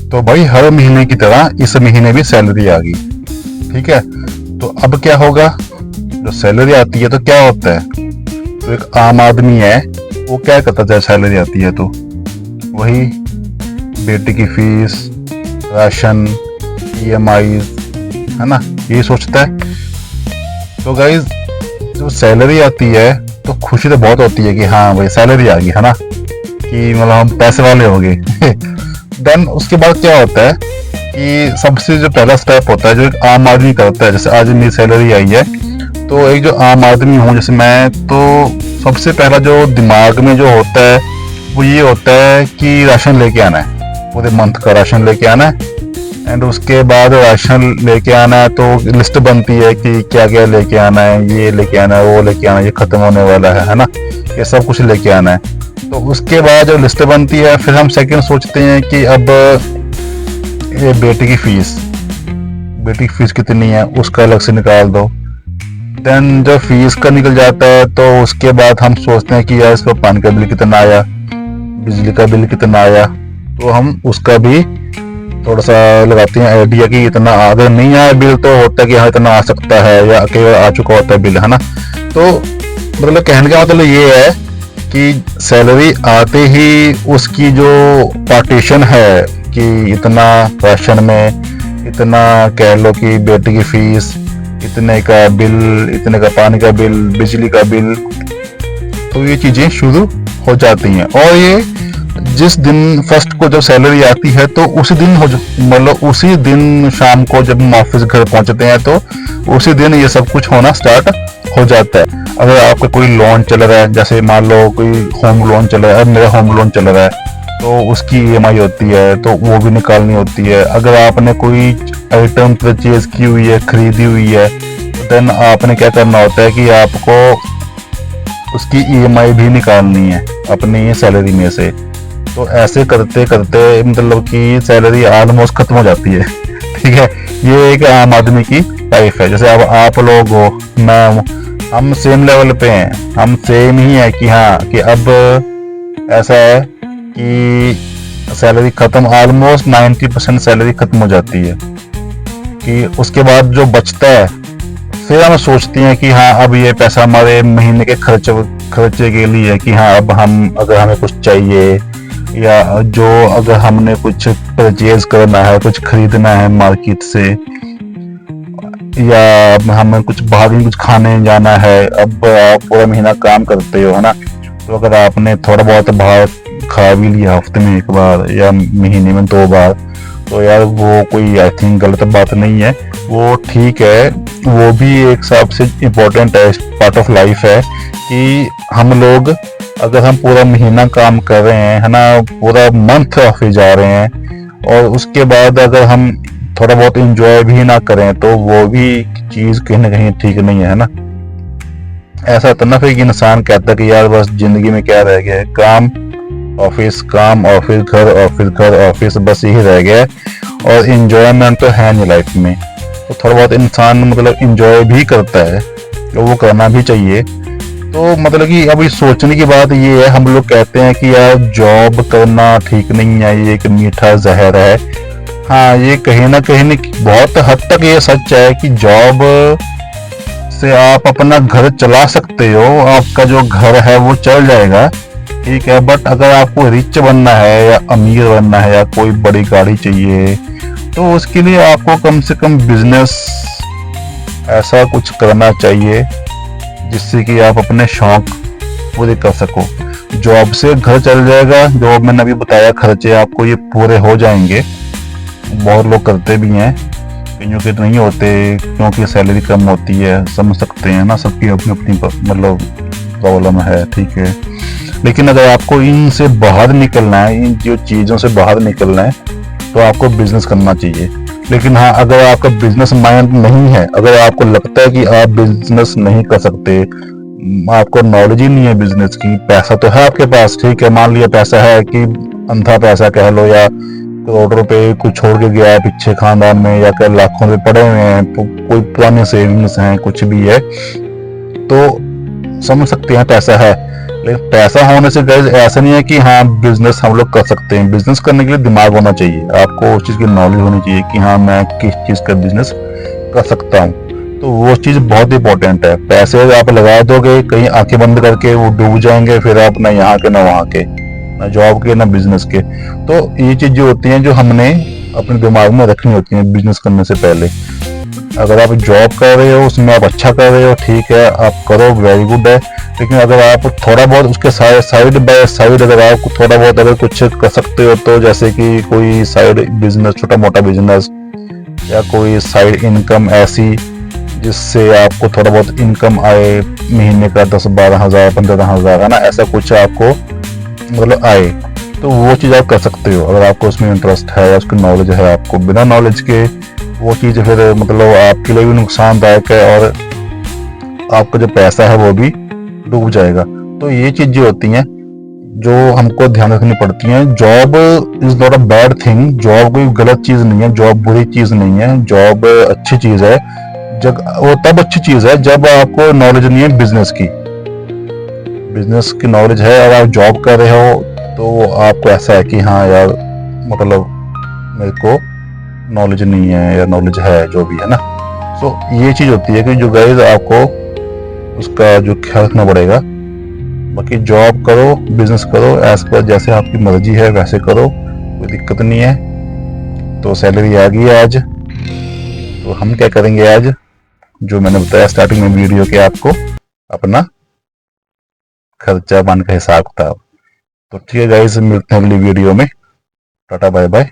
तो भाई हर महीने की तरह इस महीने भी सैलरी आ गई। ठीक है, तो अब क्या होगा, जो सैलरी आती है तो क्या होता है, तो एक आम आदमी है वो क्या करता है, सैलरी आती है तो वही बेटे की फीस, राशन, ईएमआई, है ना, ये सोचता है। तो गाइज जो सैलरी आती है तो खुशी तो बहुत होती है कि हाँ भाई सैलरी आ गई, है ना, कि मतलब हम पैसे वाले हो गए। देन उसके बाद क्या होता है कि सबसे जो पहला स्टेप होता है जो एक आम आदमी करता है, जैसे आज मेरी सैलरी आई है तो एक जो आम आदमी हूँ जैसे मैं, तो सबसे पहला जो दिमाग में जो होता है वो ये होता है कि राशन लेके आना है, पूरे मंथ का राशन लेके आना है। एंड उसके बाद राशन लेके आना है तो लिस्ट बनती है कि क्या क्या लेके आना है, ये लेके आना है, वो लेके आना है, ये खत्म होने वाला है ना, ये सब कुछ लेके आना है। तो उसके बाद जो लिस्ट बनती है फिर हम सेकंड सोचते हैं कि अब ये बेटी की फीस कितनी है उसका अलग से निकाल दो। देन जब फीस का निकल जाता है तो उसके बाद हम सोचते हैं कि यार इस पर पानी का बिल कितना आया, बिजली का बिल कितना आया, तो हम उसका भी थोड़ा सा लगाते हैं आइडिया कि इतना, अगर नहीं आया बिल तो होता है कि हाँ इतना आ सकता है या कई बार आ चुका होता है बिल, है ना। तो मतलब कहने का मतलब ये है कि सैलरी आते ही उसकी जो पार्टीशन है कि इतना राशन में, इतना कह लो कि बेटे की फीस, इतने का बिल, इतने का पानी का बिल, बिजली का बिल, तो ये चीजें शुरू हो जाती हैं। और ये जिस दिन फर्स्ट को जब सैलरी आती है तो उसी दिन हो, मतलब उसी दिन शाम को जब हम ऑफिस घर पहुंचते हैं तो उसी दिन ये सब कुछ होना स्टार्ट हो जाता है। अगर आपका कोई लोन चल रहा है, जैसे मान लो कोई होम लोन चल रहा है, मेरा होम लोन चल रहा है तो उसकी ईएमआई होती है तो वो भी निकालनी होती है। अगर आपने कोई आइटम परचेज की हुई है, खरीदी हुई है, तो देन आपने क्या करना होता है कि आपको उसकी ईएमआई भी निकालनी है अपनी सैलरी में से। तो ऐसे करते करते मतलब कि सैलरी ऑलमोस्ट खत्म हो जाती है। ठीक है, ये एक आम आदमी की लाइफ है। जैसे अब आप लोग हो, मैं हूँ, हम सेम लेवल पे हैं, हम सेम ही है कि हाँ कि अब ऐसा है कि सैलरी खत्म, ऑलमोस्ट 90% सैलरी खत्म हो जाती है कि उसके बाद जो बचता है फिर हम सोचते हैं कि हाँ अब ये पैसा हमारे महीने के खर्चे के लिए है कि हाँ अब हम अगर हमें कुछ चाहिए या जो अगर हमने कुछ परचेज करना है, कुछ खरीदना है मार्केट से, या हमें कुछ बाहर कुछ खाने जाना है। अब आप पूरा महीना काम करते हो, है ना, तो अगर आपने थोड़ा बहुत बाहर खा भी लिया हफ्ते में एक बार या महीने में 2 बार, तो यार वो कोई आई थिंक गलत बात नहीं है, वो ठीक है, वो भी एक हिसाब से इम्पोर्टेंट है, पार्ट ऑफ लाइफ है कि हम लोग अगर हम पूरा महीना काम कर रहे हैं, है ना, पूरा मंथ ऑफिस जा रहे हैं और उसके बाद अगर हम थोड़ा बहुत एंजॉय भी ना करें तो वो भी चीज कहीं ना कहीं ठीक नहीं है ना। ऐसा तो ना फिर इंसान कहता है कि यार बस जिंदगी में क्या रह गया है, काम ऑफिस, काम ऑफिस, घर ऑफिस, घर ऑफिस, बस यही रह गया है और एंजॉयमेंट तो है नहीं लाइफ में। तो थोड़ा बहुत इंसान मतलब एंजॉय भी करता है तो वो करना भी चाहिए। तो मतलब कि अभी सोचने की बात ये है, हम लोग कहते हैं कि यार जॉब करना ठीक नहीं है, ये एक मीठा जहर है। हाँ, ये कहीं ना कहीं बहुत हद तक ये सच है कि जॉब से आप अपना घर चला सकते हो, आपका जो घर है वो चल जाएगा, ठीक है, बट अगर आपको रिच बनना है या अमीर बनना है या कोई बड़ी गाड़ी चाहिए तो उसके लिए आपको कम से कम बिजनेस ऐसा कुछ करना चाहिए जिससे कि आप अपने शौक पूरे कर सको। जॉब से घर चल जाएगा, जो मैंने अभी बताया खर्चे आपको ये पूरे हो जाएंगे। बहुत लोग करते भी हैं, कईयों के नहीं होते क्योंकि सैलरी कम होती है, समझ सकते हैं ना, सबकी अपनी अपनी मतलब प्रॉब्लम है, ठीक है। लेकिन अगर आपको इनसे बाहर निकलना है, इन जो चीज़ों से बाहर निकलना है तो आपको बिजनेस करना चाहिए। लेकिन हाँ, अगर आपका बिजनेस माइंड नहीं है, अगर आपको लगता है कि आप बिजनेस नहीं कर सकते, आपको नॉलेज ही नहीं है बिजनेस की, पैसा तो है आपके पास, ठीक है, मान लिया पैसा है कि अंधा पैसा कह लो या करोड़ों रुपए कुछ छोड़ के गया है पीछे खानदान में या कई लाखों रुपए पड़े हुए हैं, कोई पुराने सेविंग्स हैं, कुछ भी है, तो समझ सकते हैं पैसा है। लेकिन पैसा होने से गाइस ऐसा नहीं है कि हाँ बिजनेस हम लोग कर सकते हैं। बिजनेस करने के लिए दिमाग होना चाहिए, आपको उस चीज की नॉलेज होनी चाहिए कि हाँ मैं किस चीज का बिजनेस कर सकता हूँ। तो वो चीज बहुत इंपॉर्टेंट है। पैसे आप लगा दोगे कहीं आंखें बंद करके, वो डूब जाएंगे, फिर आप ना यहाँ के ना वहाँ के, ना जॉब के ना बिजनेस के। तो ये चीज जो होती है जो हमने अपने दिमाग में रखनी होती है बिजनेस करने से पहले। अगर आप जॉब कर रहे हो उसमें आप अच्छा कर रहे हो, ठीक है, आप करो, वेरी गुड है। लेकिन अगर आप थोड़ा बहुत उसके साइड बाय साइड अगर आप थोड़ा बहुत अगर कुछ कर सकते हो, तो जैसे कि कोई साइड बिजनेस, छोटा मोटा बिजनेस या कोई साइड इनकम ऐसी जिससे आपको थोड़ा बहुत इनकम आए, महीने का 10-12 हज़ार 15 हज़ार, है ना, ऐसा कुछ आपको मतलब आए, तो वो चीज़ आप कर सकते हो अगर आपको उसमें इंटरेस्ट है या उसकी नॉलेज है। आपको बिना नॉलेज के वो चीज़ फिर मतलब आपके लिए भी नुकसानदायक है और आपका जो पैसा है वो भी डूब जाएगा। तो ये चीज़ें होती हैं जो हमको ध्यान रखनी पड़ती हैं। Job is not a bad thing, job कोई गलत चीज़ नहीं है, जॉब बुरी चीज़ नहीं है, जॉब अच्छी चीज़ है। जब वो तब अच्छी चीज़ है जब आपको नॉलेज नहीं है बिजनेस की। बिजनेस की नॉलेज है और आप जॉब कर रहे हो तो आपको ऐसा है कि हाँ यार मतलब मेरे को नॉलेज नहीं है या नॉलेज है जो भी है ना। सो ये चीज़ होती है कि जो गाइस आपको उसका जो ख्याल रखना पड़ेगा। बाकी जॉब करो, बिजनेस करो, एज पर जैसे आपकी मर्जी है वैसे करो, कोई दिक्कत नहीं है। तो सैलरी आ गई है आज, तो हम क्या करेंगे आज, जो मैंने बताया स्टार्टिंग में वीडियो के आपको, अपना खर्चा पानी का हिसाब किताब। तो ठीक है गाइस, मिलते हैं अगली वीडियो में। Tata bye bye.